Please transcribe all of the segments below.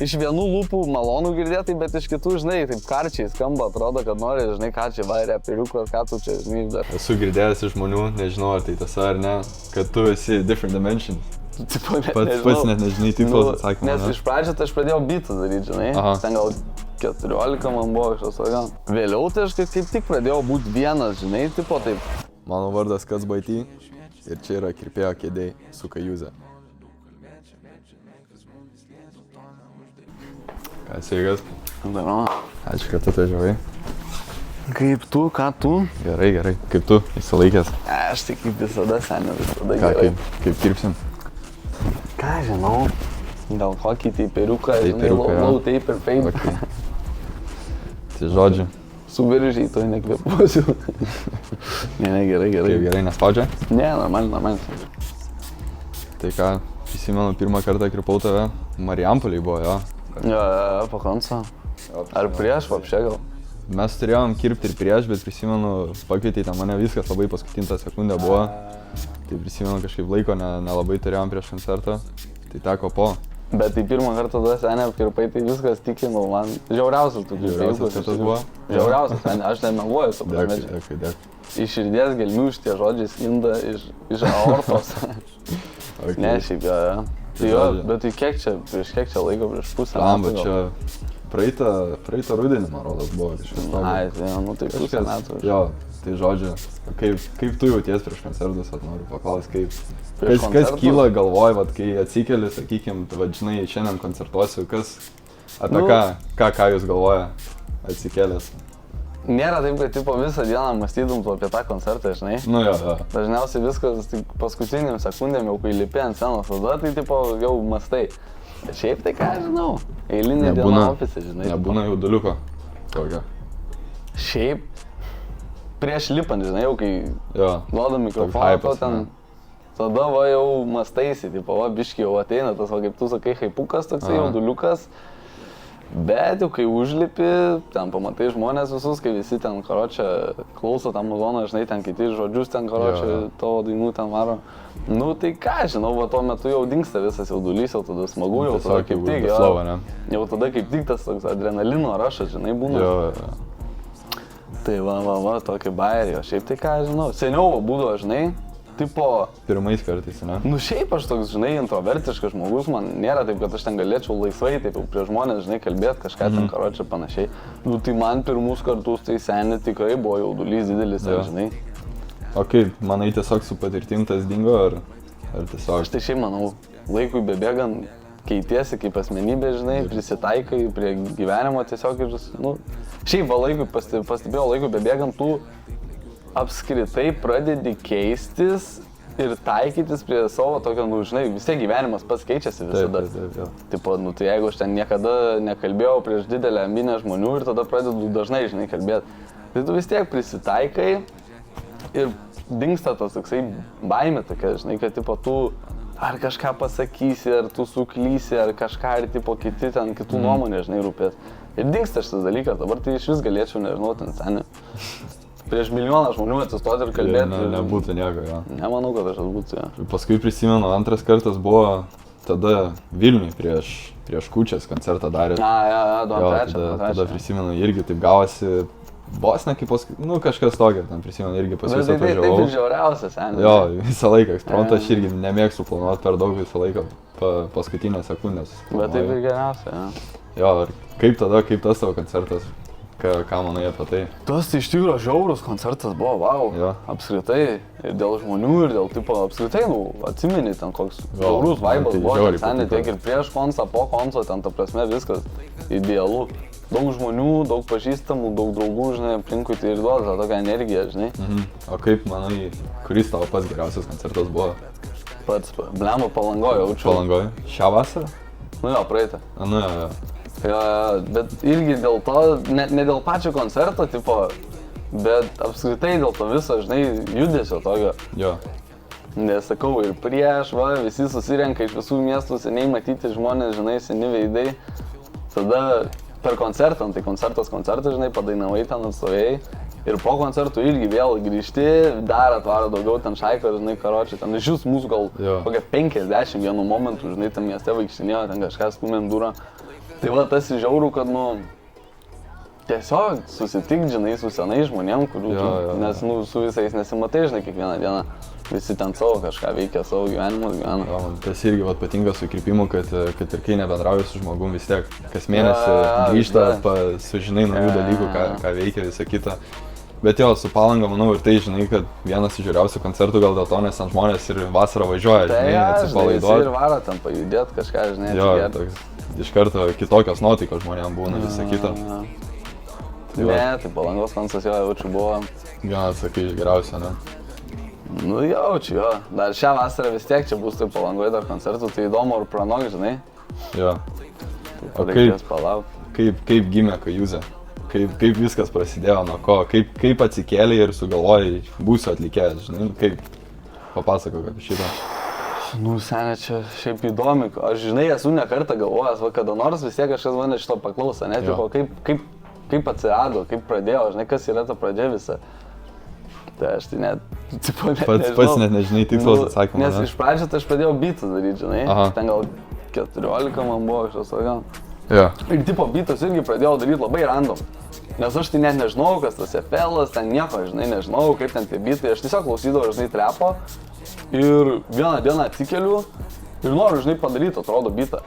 iš vienų lūpų malonų girdėti, bet iš kitų, žinai, taip karčiai skamba, atrodo, kad nori, žinai, ką čia vairė, apiriuko, ką tu čia, žinai, dar. Esu girdėjęs iš žmonių, nežinau, ar tai tiesa ar ne, kad tu esi different dimension. Tipo, Pats net nežinai tikslaus atsakymą. Nes iš pradžio tai aš pradėjau bitus daryti, žinai, ten gal 14 man buvo kažkas tokia. Vėliau tai aš kaip tik pradėjau būti vienas, žinai, tipo taip. Mano vardas Kazbaity ir čia yra kirpėjo kėdėj su Kajūze. Ką, sveikas? Daro. Ačiū, kad atvažiavai. Kaip tu, ką tu? Gerai. Kaip tu? Išsilaikęs? Aš tai kaip visada, seniai, visada ką, gerai. Kaip kirpsim? Ką žinau, gal kokį tai periuką, žinai, low tape ir fade. Okay. Tai žodžiu. Suberžiai, to nekvėpuosiu. Ne, gerai. Kaip gerai, nespaudžia? Ne, normaliai. Tai ką, prisimenu, pirmą kartą kirpau tave, Marijampolėj buvo, jo. Jo, po konco. Ar prieš, vapšė gal? Mes turėjom kirpti ir prieš, bet prisimenu, pakvietei ten mane, viskas labai paskutinta sekundė buvo. Tai prisimenu, kažkaip laiko nelabai turėjom prieš koncertą, tai teko po. Bet tai pirmą kartą tada seniai apkirpai, tai viskas tikinau, man žiauriausias tų kirpėjų. Tas buvo? Žiauriausias, seniai, aš nemeluoju su prasme. Dėkui. Iš širdies gelmių šitie žodžiai skinda iš aortos. Okay. Ne, šiaip jo. Tai jo, bet tai prieš kiek čia laiko, prieš pusę metų. Čia praeitą rudenį, man rodos, buvo kažkas tokio. Ai, tai nu tai pusę metų. Jo, tai žodžiu, kaip tu jauties prieš koncertus, noriu paklausti, kas kyla galvoj, vat, kai atsikeli, sakykim, žinai, šiandien koncertuosiu, apie ką jūs galvoja atsikėlęs? Nėra taip, kad tipo visą dieną mąstytum tu apie tą koncertą, žinai. Nu jo. Dažniausiai viskas paskutiniam sekundėm, jau kai lipi ant scenos, tada tai tipo jau mąstai. Bet šiaip tai ką žinau, eilinė diena ofise, žinai. Nebūna jauduliuko tokio. Šiaip prieš lipant, žinai, jau kai duoda mikrofoną, to ten, tada va jau mąstaisi, tipo va biški jau ateina tas, va kaip tu sakai, haipukas toksai, jauduliukas. Bet jau kai užlipi, ten pamatai žmonės visus, kai visi ten karočią klauso tą muzoną, žinai, ten kiti žodžius ten karočią tavo dainų ten varo. Nu tai ką, žinau, va tuo metu jau dingsta visas jaudulys, jau tada smagu, jau tada kaip tik, jau tada kaip tik tas toks adrenalino rašas, žinai, būna. Tai va, tokį bairį, o šiaip tai ką, žinau, seniau būdavo, žinai, tipo... Pirmais kartais, ne? Nu šiaip aš toks, žinai, introvertiškas žmogus, man nėra taip, kad aš ten galėčiau laisvai taip prie žmonės, žinai, kalbėti kažką ten karočią panašiai. Nu tai man pirmus kartus tai seniai tikrai buvo jaudulys didelis, žinai. O kaip, manai tiesiog su patirtim tas dingo, ar tiesiog? Aš tai šiaip manau, laikui bebėgant keitiesi kaip asmenybė, žinai, prisitaikai prie gyvenimo tiesiog ir, nu... Šiaip va laikui, pastebėjau laikui bebėgant, tu apskritai pradedi keistis ir taikytis prie savo tokio, nu, žinai, vis tiek gyvenimas pats keičiasi visada. Taip. Tipo, nu, tai jeigu aš ten niekada nekalbėjau prieš didelę minę žmonių ir tada pradedu dažnai, žinai, kalbėti, tai tu vis tiek prisitaikai ir dingsta tas toksai baimė tokia, žinai, kad, tipo, tu ar kažką pasakysi, ar tu suklysi, ar kažką, ir, tipo, kiti ten, kitų nuomonė, žinai, rūpės. Ir dingsta šitas dalykas, dabar tai iš vis galėčiau, nežinau, ten seniai. Prieš milijoną žmonių atsistoti ir kalbėti. Nebūtų nieko, jo. Nemanau, kad aš atbūtų, jo. Paskui prisimenu, antras kartas buvo tada Vilniui prieš Kūčias koncertą darė. Tada prisimenu, irgi taip gavosi, vos ne kaip nu kažkas tokio, ten prisimenu, irgi pas jūs atvažiavau. Taip ir žiauriausia, seniai. Jo, visą laiką, ekspromtą aš irgi nemėgstu planuoti per daug visą laiką, paskutinės sekundės. Bet taip ir geriausia, jo. Jo, ir kaip tas tavo koncertas? Ką manai apie tai? Tas tai iš tikrųjų žiaurus koncertas buvo, wow, apskritai, ir dėl žmonių, ir dėl tipo, apskritai, nu, atsimeni ten koks žiaurus vaibas buvo, seniai, tiek ir prieš koncą, po konco, ten ta prasme viskas idealu. Daug žmonių, daug pažįstamų, daug draugų, žinai, aplinkui tai ir duoda tą tokią energiją, žinai. O kaip manai, kuris tavo pats geriausias koncertas buvo? Pats, blemba Palangoje jaučiu. Palangoje? Šią vasarą? Nu jo, praeitą. Nu jo. Bet irgi dėl to, ne dėl pačio koncerto, tipo, bet apskritai dėl to viso, žinai, judesio tokio. Jo. Nes sakau, ir prieš, va, visi susirenka iš visų miestų, seniai matyti žmonės, žinai, seni veidai. Tada per koncertą, tai koncertas, žinai, padainavai ten atstovėjai. Ir po koncertų irgi vėl grįžti, dar atvaro daugiau ten šaiko, žinai, karočią, ten iš jūsų mūsų gal kokia 50 vienu momentu, žinai, tam mieste vaikštinėjo, ten kažką stumėm durą. Tai va, tas žiauru, kad, nu, tiesiog susitik, žinai, su senais žmonėm, kurių, nes, nu, su visais nesimatai, žinai, kiekvieną dieną. Visi ten savo kažką veikia, savo gyvenimus gyvena. Jo, man tas irgi vat, patinka su įkrypimu, kad ir kai nebendrauji su žmogum, vis tiek kas mėnesį grįžta, sužinai naujų dalykų, ką veikia, visą kitą. Bet jo, su Palanga, manau, ir tai, žinai, kad vienas iš žiūriausių koncertų gal dėl to, nes ten žmonės ir vasarą važiuoja, žinai, atsipalaiduoti. Ir varo ten pajudėti kažką, žinai, jo, toks, iš karto kitokios nuotaikos žmonėms būna, visą kitą. Ne, tai Palangos koncertas jo jaučiu buvo. Vienas, sakai, iš geriausio, ne? Nu jaučiu, jo. Dar šią vasarą vis tiek čia bus tai Palangoje dar koncertų, tai įdomu ar pranok, žinai. Jo. O kaip gimė Kajuzė? Kaip viskas prasidėjo, nuo ko? Kaip atsikėlė ir sugalvojai būsiu atlikėjęs, žinai? Kaip? Papasakok apie šitą. Nu, senė, čia šiaip įdomi. Aš, žinai, esu ne kartą galvojęs, va, kada nors vis tiek kažkas mane šito paklauso, ne? Tipo, kaip atsirado, kaip pradėjo, žinai, kas yra ta pradžia visa. Tai aš tai net nežinau. Pats net nežinai tikslos atsakymą. Nes iš pradžio tai aš pradėjau beatus daryti, žinai. Ten gal 14 man buvo šios gal. Ja. Ir tipo beatus irgi pradėjau daryti labai random. Nes aš tai net nežinau, kas tas FL-as, ten nieko, žinai, nežinau, kaip ten tie beatai. Aš tiesiog klausydavau, žinai, trepo. Ir vieną dieną atsikeliu ir noriu, žinai, padaryti, atrodo, beatą.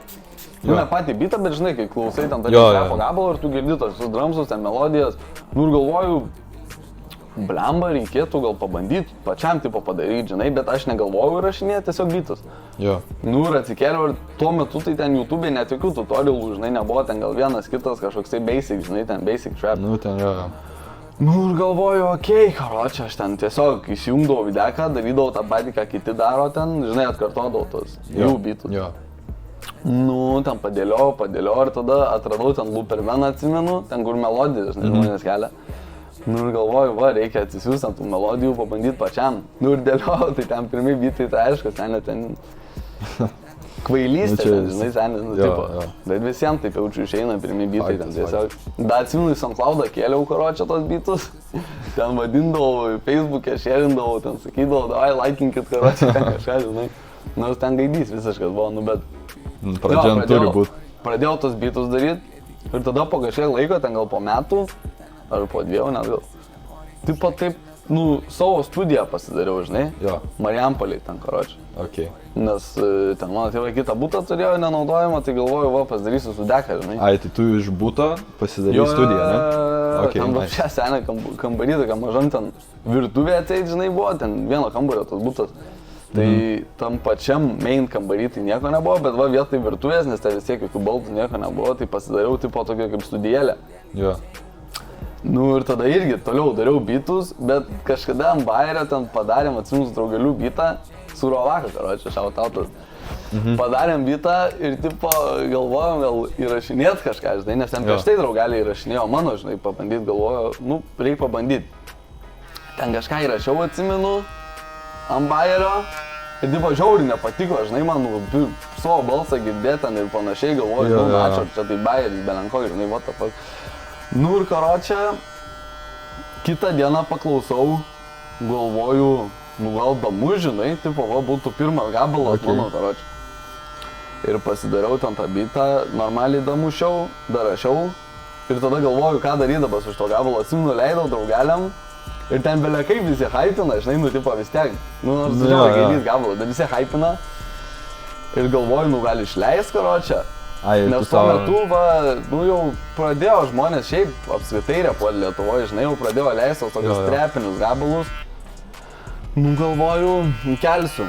Nu, ne patį beatą, bet žinai, kai klausai ten trepo gabalą ir tu girdi tos drumsus, ten melodijas. Nu ir galvoju, blemba, reikėtų gal pabandyti, pačiam tipo padaryti, žinai, bet aš negalvojau įrašinėti tiesiog beatus. Jo. Nu ir atsikėliau ir tuo metu tai ten YouTube'e net jokių tutorialų, žinai, nebuvo, ten gal vienas kitas kažkoks tai basic, žinai, ten basic trap. Nu, ten jo. Nu ir galvoju, okei, karočią, aš ten tiesiog įsijungdavau videką, darydavau tą patį, ką kiti daro ten, žinai, atkartodavau tos jų beatus. Jo. Nu, ten padėliau ir tada atradau ten Looperman, atsimenu, ten kur melodijas, žinai, žmonės kelia. Nu ir galvoju, va, reikia atsisiųsti ant tų melodijų, pabandyti pačiam. Nu ir dėliau, tai ten pirmi beatai, tai aišku, senė ten kvailystė, žinai, senė, nu, tipo. Bet visiems taip jaučiu išeina pirmi beatai, ten tiesiog. Da atsimenu, į SoundCloudą kėliau, karočią, tos beatus. Ten vadindavau, Facebook'e šerindavau, ten sakydavau, davai, laikinkit, karočią, ten kažką, žinai. Nors ten gaidys visiškas buvo, nu bet... Pradžiant turi būt. Pradėjau tos beatus daryti ir tada po kažkiek laiko, ten gal po metų, ar po 2 net gal. Taip, nu, savo studiją pasidariau, žinai. Jo. Marijampolėj ten, karočią. Okay. Nes ten mano tėvai kitą butą turėjo nenaudojimą, tai galvoju, va, pasidarysiu studeką, žinai. Ai, tai tu iš buto pasidarai studiją, ne? Okay, ten šią senę kambarį, tokia mažam ten virtuvė ateit, žinai, buvo, ten vieno kambario tas butas. Tai tam pačiam main kambarį tai nieko nebuvo, bet va vietoj virtuvės, nes ten vis tiek jokių baldų nieko nebuvo, tai pasidariau tipo tokia kaip studijėlė. Jo. Nu ir tada irgi toliau dariau beatus, bet kažkada ant Bayerio ten padarėm atsimus draugelių beatą, su Rovaką, karočią, šautautas. Padarėm beatą ir tipo galvojom gal įrašinėt kažką, žinai, nes ten prieš tai draugeliai įrašinėjo mano, žinai, pabandyt, galvoju, nu, reikia pabandyt. Ten kažką įrašiau, atsimenu, ant Bayerio ir tipo žiauriai nepatiko, žinai, man savo balsą girdėt ten ir panašiai, galvoju, nu, ačiū, čia tai Bayeris, belenko, žinai, what the fuck. Nu ir karočią, kitą dieną paklausau, galvoju, nu gal damu, žinai, tipo, va, būtų pirmas gabalas mano, karočią. Ir pasidariau ten tą beatą, normaliai damušiau, darašiau ir tada galvoju, ką daryti dabar su šito gabalo, atsimenu, leidau draugeliam ir ten belia kaip visi hypina, žinai, nu tipo vis tiek, nu nors žinau, gailys gabalo, bet visi hypina ir galvoju, nu gal išleis, karočią. Nes tuo metu, va, nu jau pradėjo žmonės šiaip apskritai repuoti Lietuvoje, žinai, jau pradėjo leisti tokius trepinius gabalus. Nu galvoju, kelsiu.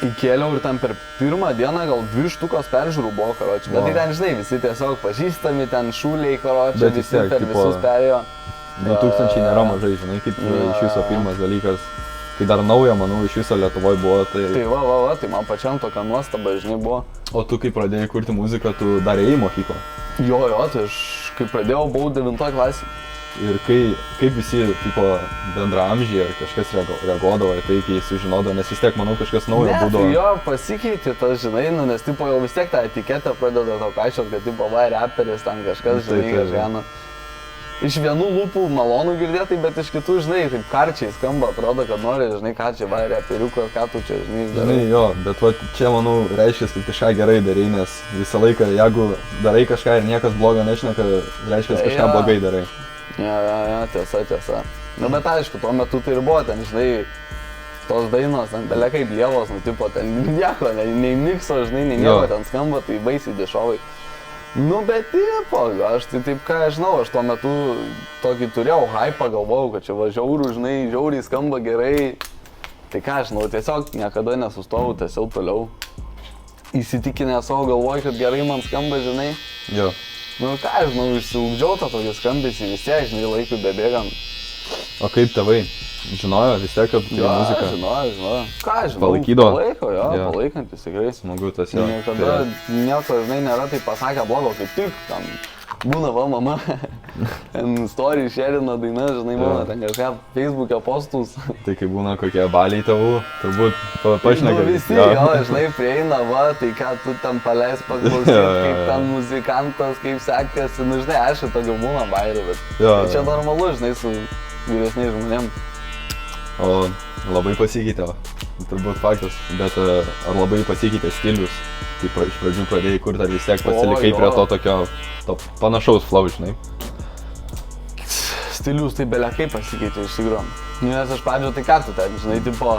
Įkėliau ir ten per pirmą dieną gal 2 štukos peržiūrų buvo, karočią. Bet tai ten, žinai, visi tiesiog pažįstami, ten šūliai, karočią, visi per visus perėjo. 2000 nėra mažai, žinai, kaip iš viso pirmas dalykas. Kai dar nauja, manau, iš viso Lietuvoje buvo, tai... Tai va, tai man pačiam tokia nuostaba, žinai, buvo. O tu, kai pradėjai kurti muziką, tu dar ėjai į mokyklą? Jo, tai aš, kai pradėjau, buvau 9 klasė. Ir kaip visi, tipo, bendraamžiai ar kažkas reaguodavo į tai, kai sužinodavo, nes vis tiek, manau, kažkas naujo būdavo. Ne, jo, pasikeitė tas, žinai, nu, nes, tipo, jau vis tiek tą etiketę pradeda to kaišiot, kad, tipo, va, reperis, ten kažkas, žinai, kažką. iš vienų lūpų malonu girdėti, bet iš kitų, žinai, taip karčiai skamba, atrodo, kad nori, žinai, ką čia va, reperiukas, ką tu čia, žinai, darai. Žinai, jo, bet va, čia, manau, reiškia, kad kažką gerai darai, nes visą laiką, jeigu darai kažką ir niekas blogo nešneka, reiškia, kad kažką blogai darai. Ja, tiesa. Nu, bet aišku, tuo metu tai ir buvo, ten, žinai, tos dainos, ten belia kaip lievos, nu, tipo, ten nieko, nei mikso, žinai, nei nieko ten skamba, tai baisiai dešovai. Nu, bet tipo, aš tai taip, ką aš žinau, aš tuo metu tokį turėjau hypą, galvojau, kad čia va žiaurų, žinai, žiauriai skamba gerai. Tai ką aš žinau, tiesiog niekada nesustojau, tiesiog toliau. Įsitikinę savo galvoj, kad gerai man skamba, žinai. Jo. Nu, ką aš žinau, išsiugdžiau tą tokį skambesį vis tiek, žinai, laikui bebėgant. O kaip tėvai? Žinojo vis tiek apie muziką? Žinojo. Ką žinau? Palaikydavo? Palaikantis tikrai. Smagu tas jo. Niekada nieko, žinai, nėra tai pasakę blogo, kaip tik tam būna va mama, ten story šerina dainas, žinai, būna ten kažką Facebook'e postus. Tai kai būna kokie baliai tavų, turbūt pašneka. Nu visi, jo, žinai, prieina va, tai ką tu ten paleis paklausyti, kaip ten muzikantas, kaip sekasi, nu žinai, aš tokio būna bairių, bet tai čia normalu, žinai, su vyresniais žmonėm. O labai pasikeitė, turbūt faktas, bet ar labai pasikeitė stilius, kaip iš pradžių pradėjai kurti, ar vis tiek pasilikai prie to tokio panašaus flow, žinai? Stilius tai belia kaip pasikeitė iš tikrųjų. Nes aš pradžio tai ką tu ten, žinai, tipo,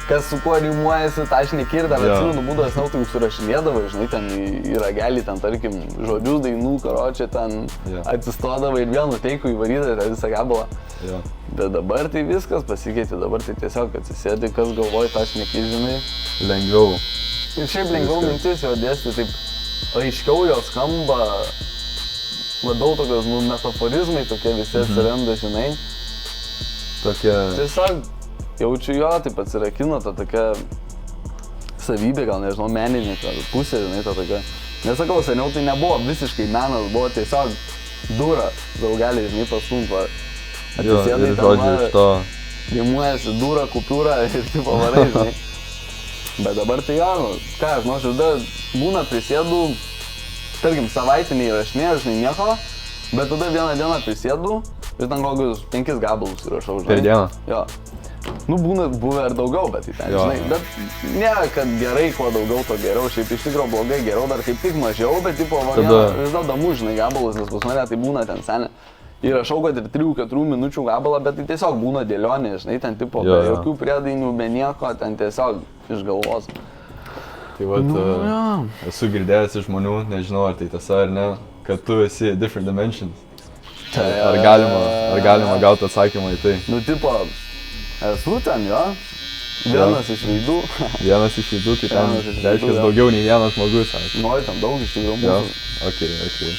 kas su kuo rimuojasi, tą aš nekirdą, bet atsimenu, būdavęs nau, tai surašinėdavai, žinai, ten į ragelį, ten tarkim, žodžius dainų, karočią, ten atsistodavai ir vėl nuteikų įvarydavai tą visą gabalą. Bet dabar tai viskas pasikeitė, dabar tai tiesiog atsisėdi, kas galvoj, tą aš nekižinai. Lengviau. Ir šiaip lengviau mintis jo dėsti, taip aiškiau jo skamba, labiau tokios, nu, metaforizmai tokie visi atsiranda, žinai. Tokie... Tiesiog jaučiu jo, taip atsirakino ta tokia savybė, gal nežinau, meninė pusė, žinai, ta tokia. Nesakau, seniau tai nebuvo visiškai menas, buvo tiesiog dūra, daugeliai, žinai, pastumpa. Atsisėdai ten va, rimuojasi dūra, kupiūra ir taip pavarai, žinai. Bet dabar tai jo, nu, ką, žinau, aš tada būna prisėdu, tarkim, savaitinį įrašinėjau, žinai, nieko, bet tada vieną dieną prisėdu ir ten kokius 5 gabalus įrašau, žinai. Per dieną? Jo. Nu, būna buvę ir daugiau, bet tai ten, žinai, bet nėra, kad gerai, kuo daugiau, to geriau, šiaip iš tikrųjų blogai, geriau dar kaip tik mažiau, bet tipo, vis dar damu, žinai, gabalus, nes pas mane tai būna ten senė. Įrašau, kad ir 3-4 minučių gabalą, bet tai tiesiog būna dėlionė, žinai, ten tipo, be jokių priedainių, be nieko, ten tiesiog iš galvos. Tai vat, esu girdėjęs iš žmonių, nežinau, ar tai tiesa ar ne, kad tu esi different dimensions. Ar galima gauti atsakymą į tai? Nu, tipo, esu ten, jo. Vienas iš veidų. Vienas iš veidų, tai ten reiškia daugiau nei vienas žmogus. Nori ten daug iš tikrųjų mūsų. Okay.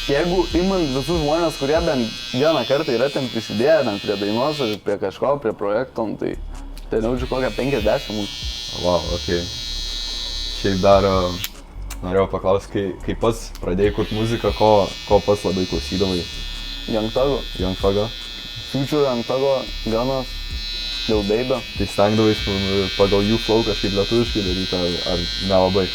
Jeigu imant visus žmonės, kurie bent vieną kartą yra ten prisidėję ten prie dainos ar prie kažko, prie projekto, tai ten jaučiu kokią 50 mūsų. Wow, okei. Šiaip dar norėjau paklausti, kai pats pradėjai kurti muziką, ko pats labai klausydavai? Young Thug'o. Future, Young Thug'o, Gunas, Lil Baby. Tai stengdavais pagal jų flow kažkaip lietuviškai daryti, ar nelabai?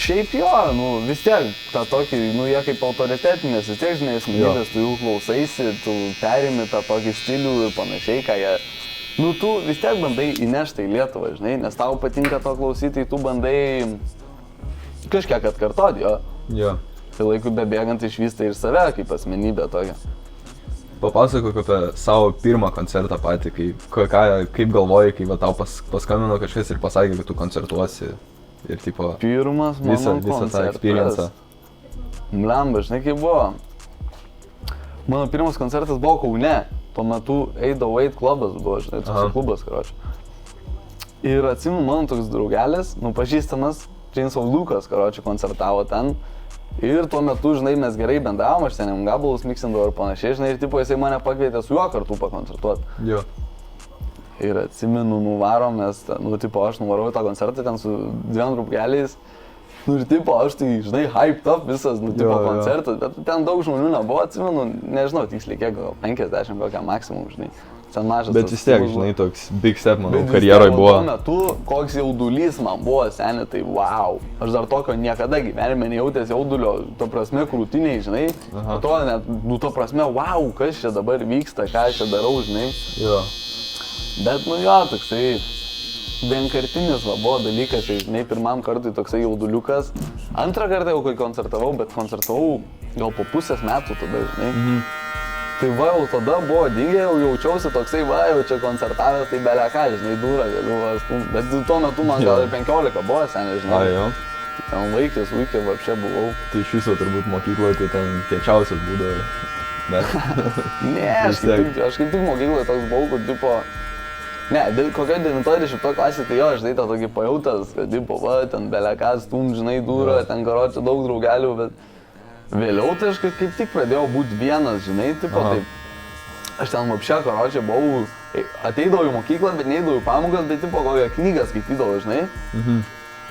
Šiaip jo, nu vis tiek, tą tokį, nu jie kaip autoritetinės, vis tiek, žinai, asmenybės, tu jų klausaisi, tu perimi tą tokį stilių ir panašiai, ką jie... Nu tu vis tiek bandai įnešti į Lietuvą, žinai, nes tau patinka to klausyti, tu bandai kažkiek atkartoti, jo. Jo. Tai laikui bebėgant išvystai ir save kaip asmenybę tokią. Papasakok apie savo pirmą koncertą patį, kaip galvoji, kai va, tau paskambino kažkas ir pasakė, kad tu koncertuosi. Ir tipo, pirmas mano visą tą experience. Mlemba, žinai kaip buvo. Mano pirmas koncertas buvo Kaune. Tuo metu 808 klubas buvo, žinai, toks klubas, karočiui. Ir atsimenu, mano toks draugelis, nu pažįstamas, Chains of Lucas, karočiui, koncertavo ten. Ir tuo metu, žinai, mes gerai bendravom, aš ten gabalus miksindavau ir panašiai, žinai, ir tipo jisai mane pakvietė su juo kartu pakoncertuoti. Jo. Ir atsimenu, nuvarom, mes, nu, tipo, aš nuvarau į tą koncertą ten su 2 draugeliais. Nu, ir tipo, aš tai, žinai, hyped up visas, nu, tipo, koncertas, bet ten daug žmonių nebuvo, atsimenu, nežinau tiksliai kiek, gal 50 kokią maksimum, žinai. ten mažas. Bet vis tiek, žinai, toks big step, manau, karjeroje buvo. Tuo metu, koks jaudulys man buvo, seniai, tai wow. Aš dar tokio niekada gyvenime nejautęs jaudulio, to prasme, krūtiniai, žinai. Atrodo net, to prasme, wow, kas čia dabar vyksta, ką aš čia darau, žinai. Jo. Bet, jo, toksai vienkartinis buvo dalykas, tai, žinai, pirmam kartui toksai jauduliukas. Antrą kartą jau kai koncertavau, bet koncertavau gal po pusės metų tada, žinai. Tai va, jau tada buvo dingė, jau jaučiausi toksai, va, jau čia koncertavęs, tai belia ką, žinai, durą galiu, bet tuo metu man gal ir 15 buvo, seniai, žinai. Jo. Ten vaikis, vapšė buvau. Tai iš viso turbūt mokykloje, tai ten kiečiausias būdavo. Ne, aš kaip tik mokykloje toks buvau, kur tipo... Ne, kokio 9-10 klasė, tai jo, žinai, tą tokį pajautęs, kad tipo, va, ten belia ką, žinai, durą, ten karočią daug draugelių, bet... Vėliau tai aš kaip tik pradėjau būti vienas, žinai, tipo, taip, aš ten vapšė, karočią, buvau, ateidavau į mokyklą, bet neįdavau į pamokas, bet tipo kokią knygą skaitydavau, žinai,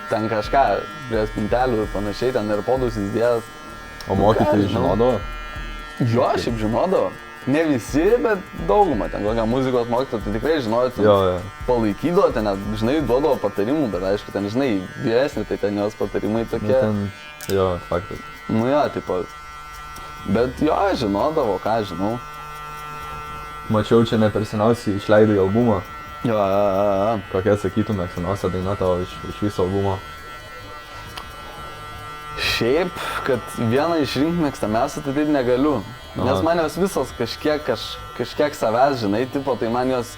ten kažką, prie spintelių ir panašiai, ten ir podus įsidėjęs. O mokytojai žinodavo? Jo, šiaip žinodavo, ne visi, bet daugumą, ten kokią muzikos mokytoją, tai tikrai žinodavo, palaikydavo, ten, žinai, duodavo patarimų, bet aišku, ten, žinai, vyresni, tai ten jos patarimai tokie. Jo, faktas. Nu jo, tipo, bet jo, žinodavo, ką žinau. Mačiau, čia ne per seniausiai išleidai albumą. Jo. Kokia sakytum mėgstamiausia daina tavo iš viso albumo? Šiaip, kad vieną išrinkti mėgstamiausią, tai taip negaliu. Nes man jos visos kažkiek savęs, žinai, tipo, tai man jos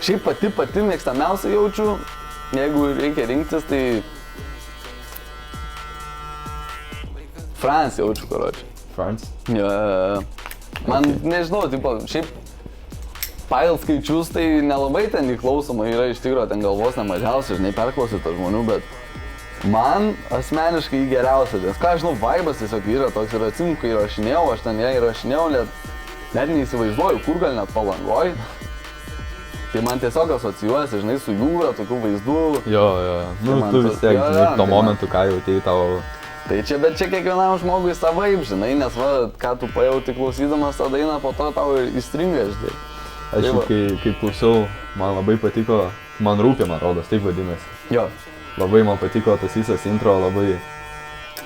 šiaip pati mėgstamiausia jaučiu. Jeigu reikia rinktis, tai... Franz jaučiu, karočią. Franz? Jo. Man, nežinau, tipo, šiaip pagal skaičius tai nelabai ten įklausoma yra iš tikrųjų, ten galvos nemažiausiai, žinai, perklausyta žmonių, bet man asmeniškai geriausia, nes ką žinau, vaibas tiesiog yra toks ir atsimenu, kai įrašinėjau, aš ten ją įrašinėjau, net neįsivaizduoju, kur gal net Palangoj. Tai man tiesiog asocijuojasi, žinai, su jūra, tokių vaizdų. Jo. Nu, tu vis tiek, žinai, tuo momentu, ką jautėjai tavo... Tai čia, bet čia kiekvienam žmogui savaip, žinai, nes va, ką tu pajauti klausydamas tą dainą, po to tau įstringa, žinai. Aš kai klausiau, man labai patiko, man rūpė, man rodos, taip vadinasi. Jo. Labai man patiko tas visas intro, labai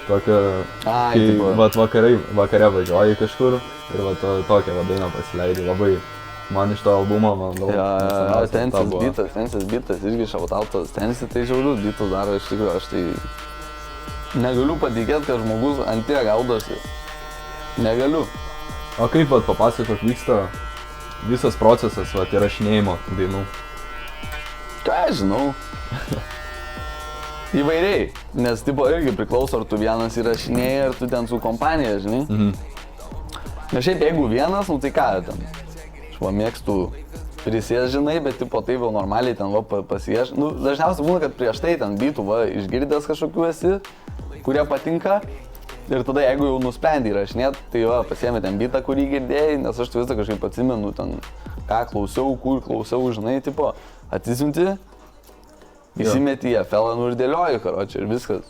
tokia, kai vat vakare važiuoji kažkur ir va tokią dainą pasileidai, labai man iš to albumo, man labai... Jo, Tensis bitas, irgi šautautas, Tensis tai žiaurius bitus daro, iš tikrųjų, aš tai... Negaliu patikėti, kad žmogus ant tiek gaudosi. Negaliu. O kaip vat papasakok vyksta visas procesas vat įrašinėjimo dainų? Ką aš žinau? Įvairiai, nes tipo irgi priklauso, ar tu vienas įrašinėjai, ar tu ten su kompanija, žinai. Na šiaip jeigu vienas, nu tai ką ten? Aš va mėgstu prisės, žinai, bet tipo taip jau normaliai ten va pasieš. Nu, dažniausiai būna, kad prieš tai ten bitų va išgirdęs kažkokių esi, kurie patinka. Ir tada jeigu jau nusprendai įrašinėt, tai va pasiėmė ten bitą, kurį girdėjai, nes aš visą kažkaip atsimenu ten, ką klausiau, kur klausiau, žinai, tipo, atsisiunti, įsimeti į FL ir dėlioji, karočią, ir viskas.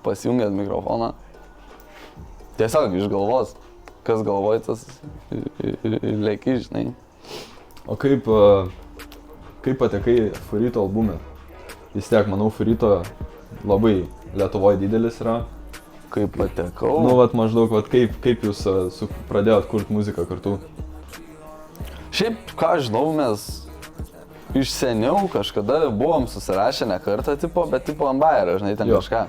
Pasijungęs mikrofoną. Tiesiog iš galvos, kas galvoj, tas ir leki, žinai. O kaip patekai Furito albume? Vis tiek, manau, Furito labai Lietuvoje didelis yra. Kaip patekau? Nu, vat maždaug, vat kaip jūs pradėjot kurti muziką kartu? Šiaip, ką žinau, mes iš seniau kažkada buvom susirašę ne kartą, tipo, bet tipo ant bajerio, žinai, ten kažką.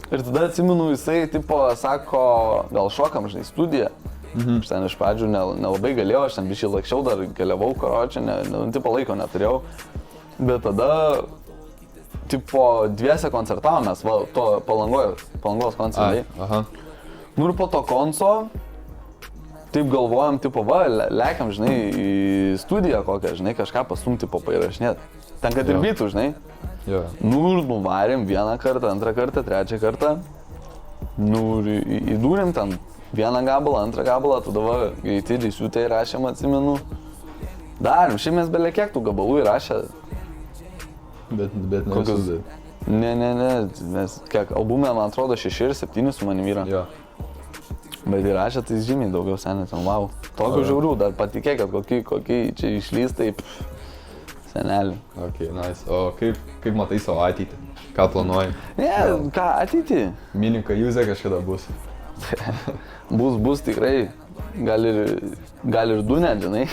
Ir tada atsimenu, jisai, tipo, sako, gal šokam, žinai, studiją. Aš ten iš pradžių nelabai galėjau, aš ten biškai lakščiau, dar keliavau, karočią, tipo laiko neturėjau. Bet tada, tipo, dviese koncertavomės, va, to Palangos koncertai. Nu ir po to konco, taip galvojam, tipo, va, lekiam, žinai, į studiją kokią, žinai, kažką pastum, tipo, paįrašinėt. Ten kad ir bitų, žinai. Nu ir nuvarėm vieną kartą, antrą kartą, trečią kartą. Nu ir įdūrėm ten vieną gabalą, antrą gabalą, tada va, greiti džiaisiutę įrašėm, atsimenu. Darėm, šiaip mes belie kiek tų gabalų įrašę. Bet nesudė. Ne, mes kiek, albume, man atrodo, 6 ir 7 su manim yra. Bet įrašė tai žymiai daugiau senė, ten wow. Tokių žiaurių, dar patikėkit, kokie čia išlys, taip senelį. Ok, nice. O kaip matai savo ateitį? Ką planuoji? Ne, ką ateitį? Mininka Juzė kažkada bus. Bus tikrai. Gal ir 2 net, žinai.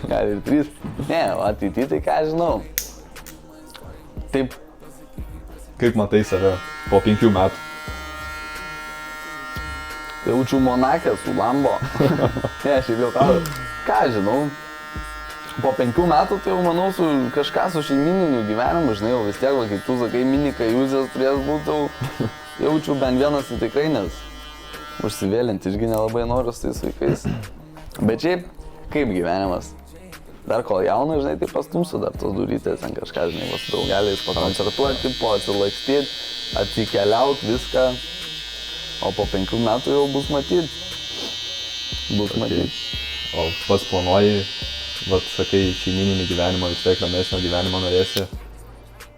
Gal ir 3. Ne, ateitį tai ką žinau. Taip. Kaip matai save po 5 metų? Jaučiu Monake su Lambo. Ne, šiaip jau ką žinau. Po 5 metų tai jau manau kažką su šeimininiu gyvenimu, žinai, jau vis tiek, kaip tu sakai, Minika Juzės turės būti, jaučiu bent vienas tai tikrai, nes užsivėlinti irgi nelabai noriu su tais vaikais. Bet šiaip, kaip gyvenimas? Dar kol jaunas, žinai, tai pastumsiu dar tos durytės, ten kažką, žinai, su draugeliais pakoncertuoti, atsilakstyti, atsikeliauti, viską. O po 5 metų jau bus matyt. O pats planuoji, sakai, šeimininį gyvenimą, vis tiek ramesnio gyvenimo norėsi.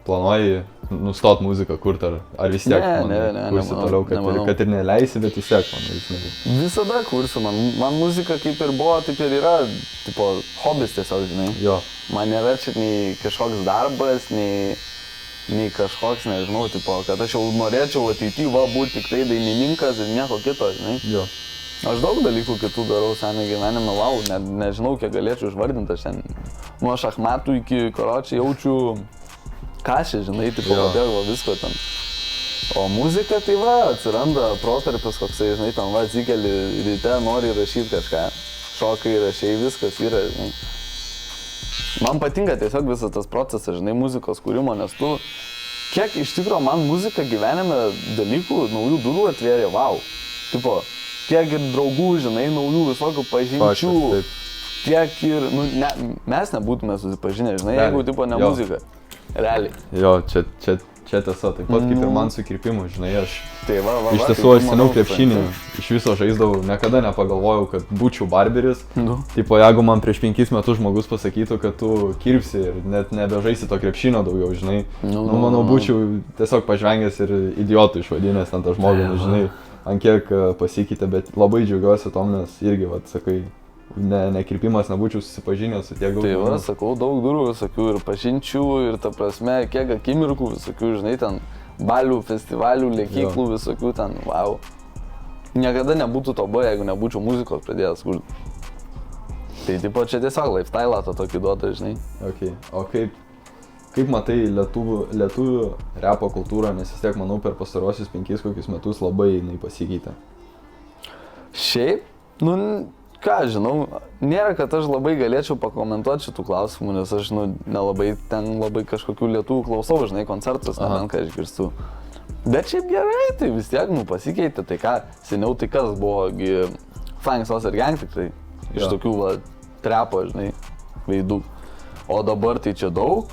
Planuoji nustot muziką kurti, ar vis tiek kursi toliau, kad ir neleisi, bet vis tiek, žinai. Visada kursiu, man muzika kaip ir buvo, taip ir yra, tipo, hobis tiesiog, žinai. Jo. Man nėra čia nei kažkoks darbas, nei kažkoks, nežinau, tipo, kad aš jau norėčiau ateityje būti tik tai dainininkas ir nieko kito, žinai. Jo. Aš daug dalykų kitų darau senai gyvenime, nežinau, kiek galėčiau išvardinti, aš ten nuo šachmatų iki karočiai jaučiu kašį, žinai, tipo, pabėgo visko ten. O muzika tai atsiranda protarpis koksai, žinai, ten atsikeli ryte, nori rašyti kažką, šokai rašiai, viskas yra, žinai. Man patinka tiesiog visas tas procesas, žinai, muzikos kūrimo, nes tu, kiek iš tikro man muzika gyvenime dalykų, naujų durų atvėrė, wow. Tipo, tiek ir draugų, žinai, naujų visokių pažinčių, tiek ir, mes nebūtume susipažinę, žinai, jeigu, tipo, ne muzika. Realiai. Jo, čia tiesa, taip pat kaip ir man su kirpimu, žinai, aš iš tiesų tai aš seniau krepšinį iš viso žaisdavau, niekada nepagalvojau, kad būčiau barberis. Tipo, jeigu man prieš 5 metus žmogus pasakytų, kad tu kirpsi ir net nebežaisi to krepšinio daugiau, žinai, manau, būčiau tiesiog pažvengęs ir idiotų išvadinęs ten tą žmogų, žinai, ant kiek pasikeitė, bet labai džiaugiuosi tom, nes irgi, sakai, ne kirpimas, nebūčiau susipažinęs su tiek daug. Tai sakau, daug durų visokių ir pažinčių ir ta prasme, kiek akimirkų visokių, žinai, ten balių, festivalių, lėkyklų visokių ten, wow. Niekada nebūtų to buvę, jeigu nebūčiau muzikos pradėjęs kurti. Tai tipo čia tiesiog lifestyle to tokį duotą, žinai. Ok, o kaip matai lietuvių repo kultūrą, nes vis tiek, manau, per pastarosius 5 kokius metus labai jinai pasikeitė. Šiaip, ką žinau, nėra, kad aš labai galėčiau pakomentuoti šitų klausimų, nes aš nelabai ten labai kažkokių lietuvių klausau, žinai, koncertus, nebent ką išgirstu. Bet šiaip gerai, tai vis tiek, pasikeitė, tai ką, seniau tai kas buvo, Flying Saucer Gang tikrai, iš tokių, trepo, žinai, veidų. O dabar tai čia daug,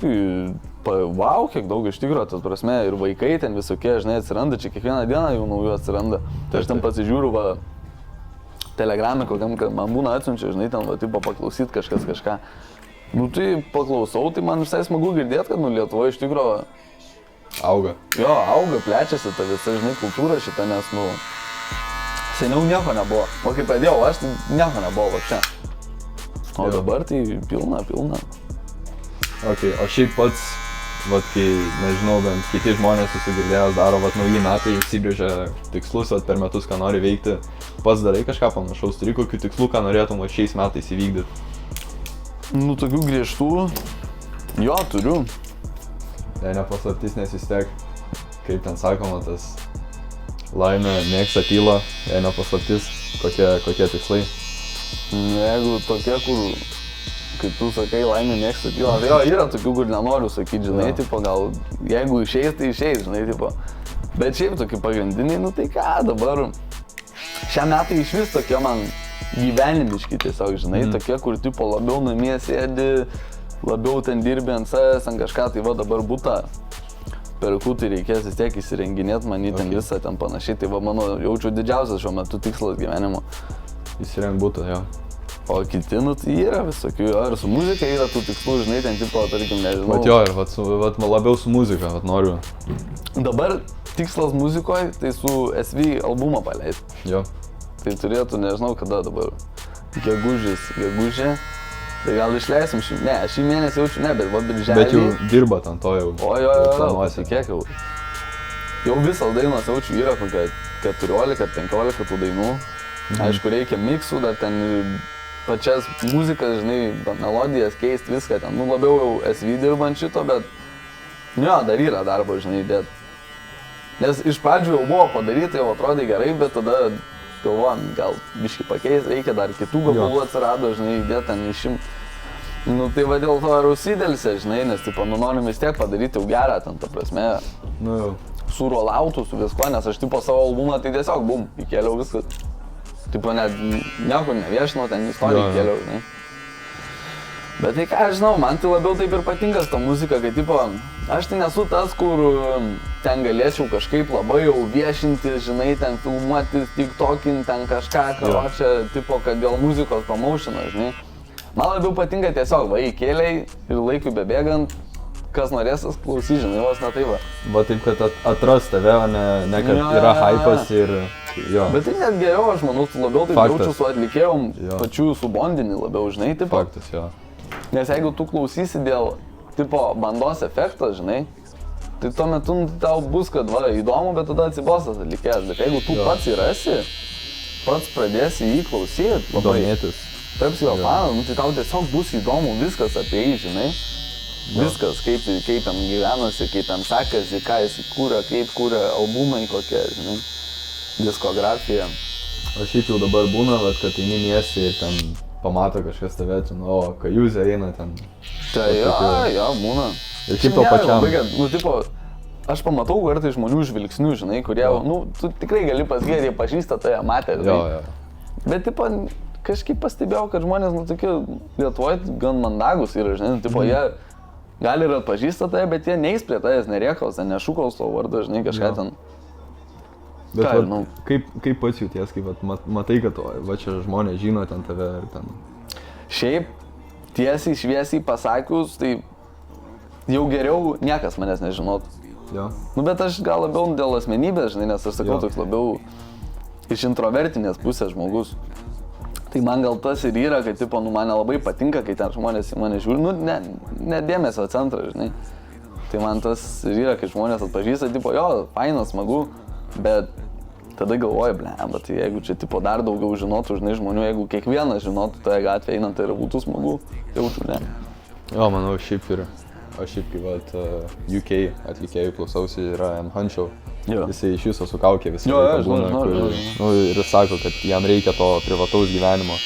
wow, kiek daug iš tikro, tas prasme, ir vaikai ten visokie, žinai, atsiranda, čia kiekvieną dieną jau naujų atsiranda. Tai aš ten pasižiūriu, Telegram'e kokiam, kad man būna atsiunčia, žinai, ten, tipo, paklausyt kažką. Tai paklausau, tai man visai smagu girdėti, kad, Lietuvoje iš tikro auga. Jo, auga, plečiasi ta visa, žinai, kultūra šita, nes, seniau nieko nebuvo. O kai pradėjau, aš tai nieko nebuvo, va čia. O dabar tai pilna. Ok, o šiaip pats, kai, nežinau, bent kiti žmonės susigirdėjęs daro, nauji metai įsibrėžia tikslus, per metus, ką nori veikti. Pats darai kažką panašaus, turi kokių tikslų, ką norėtum šiais metais įvykdyti? Tokių griežtų, jo, turiu. Ne paslaptis, nes vis tiek, kaip ten sakoma, tas laimė mėgsta tylą, ne paslaptis, kokie tikslai. Jeigu tokie, kur, kaip tu sakai, laimė mėgsta tylą, tai jo, yra tokių, kur nenoriu sakyti, žinai, tipo, gal jeigu išeis, tai išeis, žinai, tipo. Bet šiaip tokie pagrindiniai, tai ką dabar. Šią metą iš vis tokie man gyvenimiški tiesiog, žinai, tokie, kur tipo labiau namie sėdi, labiau ten dirbi ant savęs, ant kažką, tai dabar butą perku, tai reikės vis tiek įsirenginėti, man ten visą ten panašiai, tai mano jaučiu didžiausias šiuo metu tikslas gyvenimo. Įsirengt butą, jo. O kiti, tai yra visokių, ir su muzika yra tų tikslų, žinai, ten tipo, tarkim, nežinau. Vat jo, ir labiau su muzika, noriu. Dabar tikslas muzikoje, tai su SV albumą paleisti. Jo. tai turėtų, nežinau kada dabar, gegužė, tai gal išleisim šį mėnesį jaučiu, ne, bet birželį. Bet jau dirba ant to jau. Patikėk jau. Jau visas dainos jaučiu yra kokia 14-15 tų dainų. Aišku, reikia miksų, dar ten pačias muzikas, žinai, melodijas keisti, viską ten. Labiau jau SV dirbant šito, bet dar yra darbo, žinai, bet. Nes iš pradžių jau buvo padaryta, jau atrodė gerai, bet tada galvojam, gal biškį pakeis, reikia dar kitų gabalų atsirado, žinai, įdėt ten išim. Tai va dėl to ir užsidėlse, žinai, nes norim vis tiek padaryti jau gerą, ten ta prasme. Su rolloutu, su visko, nes aš savo albumą tai tiesiog bum, įkėliau viskas. Net nieko neviešinau, ten istoriją įkėliau, žinai. Bet tai ką aš žinau, man tai labiau taip ir patinka ta muzika, kad aš tai nesu tas, kur ten galėčiau kažkaip labai jau viešinti, žinai, ten filmuoti, tiktokin, ten kažką, čia, kad dėl muzikos promotiono, žinai. Man labiau patinka tiesiog, įkėliai ir laikui bebėgant, kas norės, klausys, žinai, vos ne tai va. Va taip, kad atras tave, o ne kad yra hypas ir jo. Bet tai net geriau, aš manau, labiau taip jaučiu su atlikėjom, pačių su bondinį labiau, žinai, tipo. Faktas, jo. Nes jeigu tu klausysi dėl, tipo, bandos efekto, žinai, tai tuo metu tau bus, kad va, įdomu, bet tada atsibosas atlikėjas. Bet jeigu tu pats įrasi, pats pradėsi jį klausyti, domėtis. Tapsi jo faną, tai tau tiesiog bus įdomu viskas apie jį, žinai. Viskas, kaip jam gyvenasi, kaip jam sekasi, ką jis kūrė, kaip kūrė albumai kokie, žinai, diskografija. O šiaip jau dabar būna, kad eini miesti ir ten pamato kažkas tave, kajuzė eina ten. Tai jo, būna. Ir šiaip to pačiam. Aš pamatau kartais žmonių žvilgsnių, žinai, kurie, tu tikrai gali pasakyti, jie pažįsta tave, matė, žinai. Bet, kažkaip pastebėjau, kad žmonės, tokie Lietuvoje gan mandagus yra, žinai, jie gali ir atpažįsta tave, bet jie neis prie tavęs, nerėkaus, nešūkaus tavo vardą, žinai, kažką ten. Bet kaip pats jauties, kaip matai, kad va čia žmonės žino ten tave ir ten. Šiaip, tiesiai, šviesiai pasakius, tai jau geriau niekas manęs nežinotų. Jo. Bet aš gal labiau dėl asmenybės, žinai, nes aš sakau toks labiau iš introvertinės pusės žmogus. Tai man gal tas ir yra, kad man labai patinka, kai ten žmonės į mane žiūri, ne dėmesio centras, žinai. Tai man tas ir yra, kai žmonės atpažįsta, jo, fainas, smagu. Bet tada galvoju, bet tai jeigu čia dar daugiau žinotų, žinai, žmonių, jeigu kiekvienas žinotų toje gatvėje einant, tai būtų smagu, jaučiu, ne. Jo, manau, šiaip ir, aš šiaip kaip UK atlikėjų klausausi, yra M. Huncho. Jisai iš viso su kaukė visą laiką būna, ir sako, kad jam reikia to privataus gyvenimo.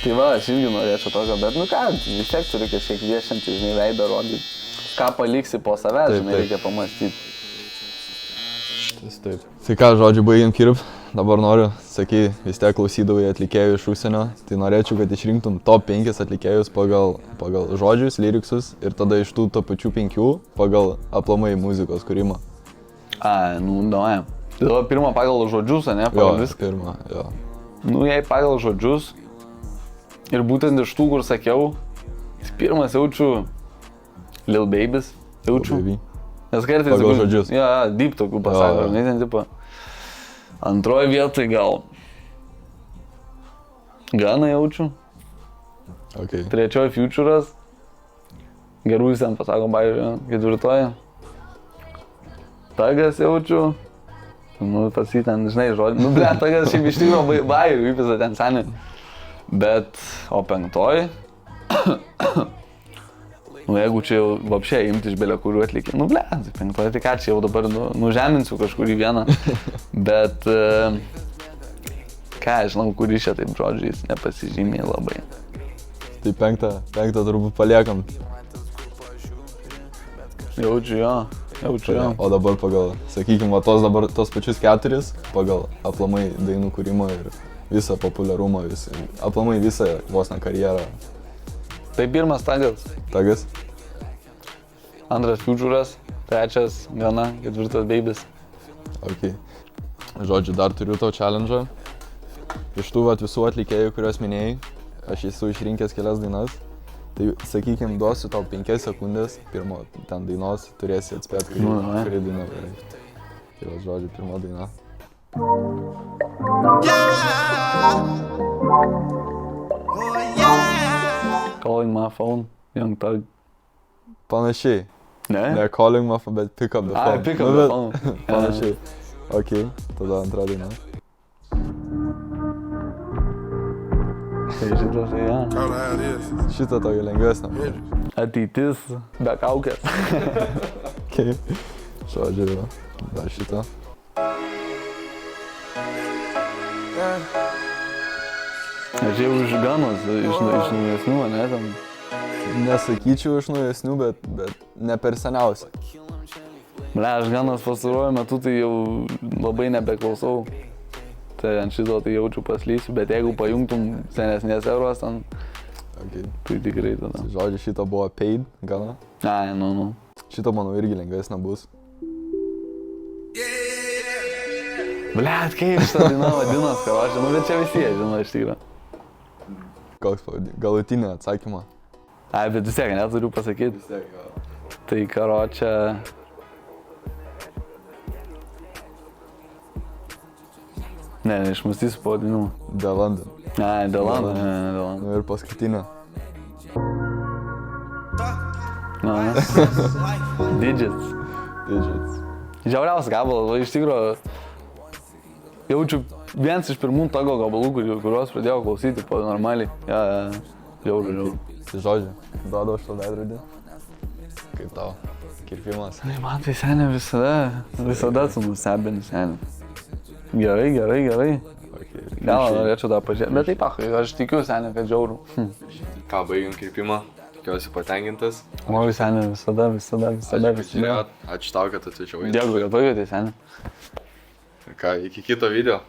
Tai va, aš irgi norėčiau tokio, bet vis tiek turi kažkiek viešinti, žinai, veidą rodyti. Ką paliksi po savęs, žinai, reikia pamastyti. Taip. Tai ką, žodžiu, baigiam kirp. Dabar noriu, sakai, vis tiek klausydavai atlikėjų iš užsienio, tai norėčiau, kad išrinktum top 5 atlikėjus pagal žodžius, lyriksus ir tada iš tų pačių 5 pagal aplamai muzikos kūrimą. Davai. Tai dabar pirmą pagal žodžius, ne? Pagal viską. Pirmą, jo. Jei pagal žodžius ir būtent iš tų, kur sakiau, pirmas jaučiu Lil Babies, jaučiu. Nes kartais pagal žodžius. Jo, deep tokių pasako, žinai, ten tipo. Antroje vietoje gal Gana jaučiu. Okay. Trečioje Futuras. Gerų ten pasako, pavyzdžiui, ketvirtoje. Tagas jaučiu. Pas jį ten, žinai, žodį. Tagas šiaip iš tikrųjų bairių, įpisa ten senį. Bet, o penktoji. Jeigu čia jau vapšiai imti iš belio kurių atlikė, penktoji, tai ką čia jau dabar nužeminsiu kažkurį vieną, bet ką, žinau, kurį čia taip žodžiais nepasižymė labai. Tai penktą turbūt paliekam. Jaučiu jo. O dabar pagal, sakykime, tos pačius 4, pagal aplamai dainų kūrimą ir visą populiarumą, aplamai visą vos ne karjerą. Tai pirmas Tagas. Tagas. Antras Futuras, trečias Gana, ketvirtas Babies. Ok. Žodžiu, dar turiu tau challenge'ą. Iš tų visų atlikėjų, kuriuos minėjai, aš esu išrinkęs kelias dainas. Tai, sakykime, duosiu tau 5 sekundės, pirmo ten dainos, turėsi atspėti, kuri daina gerai. Tai žodžiu, pirma daina. daina Phone, Young Thug. Panašiai. Ne? Ne calling my phone, bet pick up the phone. Pick up the phone. Panašiai. Ok, tada antra daina. Tai šitas, tai ja. Šitą tokį lengvesnę. Ateitis be kaukės. Ok. Žodžiu, yra. Dar šitą. Aš jau iš Ganos, iš naujesnių, ne, tam. Nesakyčiau iš naujesnių, bet ne per seniausia. Ble, aš Ganos pastaruoju metu tai jau labai nebeklausau. Tai ant šito tai jaučiu paslysiu, bet jeigu pajungtum senesnės eros, ten, Okay. tai tikrai tada. Žodžiu, šitą buvo Paid, Gana. Ai, nu. Šitą, manau, irgi lengvesnė bus. Blet, kaip šitą dainą vadinas, karočią, nu bet čia visi jie žino iš tikrųjų. Koks pavadinimas? Galutinį atsakymą. Ai, bet vis tiek neturiu pasakyti. Vis tiek, jo. Tai karočią... Ne, išmąstysiu pavadinimą. The London. Ai, The London, ne, The London. Nu ir paskutinė. Na, Digits. Digits. Žiauriausias gabalas, va, iš tikrųjų jaučiu vienas iš pirmų Thugo gabalų, kuriuos pradėjau klausyti po normaliai. Žiauriu. Tai žodžiu, duodau šitą veidrodį. Kaip tau? Kirpimas. Tai man tai senė visada su nustebini senė. Gerai. Okay. Gal norėčiau tą pažiūrėti, bet taip, aš tikiu senė, kad žiauriu. Ką, baigiam kirpimą? Tikiuosi patenkintas. Oi, senė, visada. Ačiū tau, kad atvažiavai. Dėkui, kad pakvietei senė. Ką, iki kito video.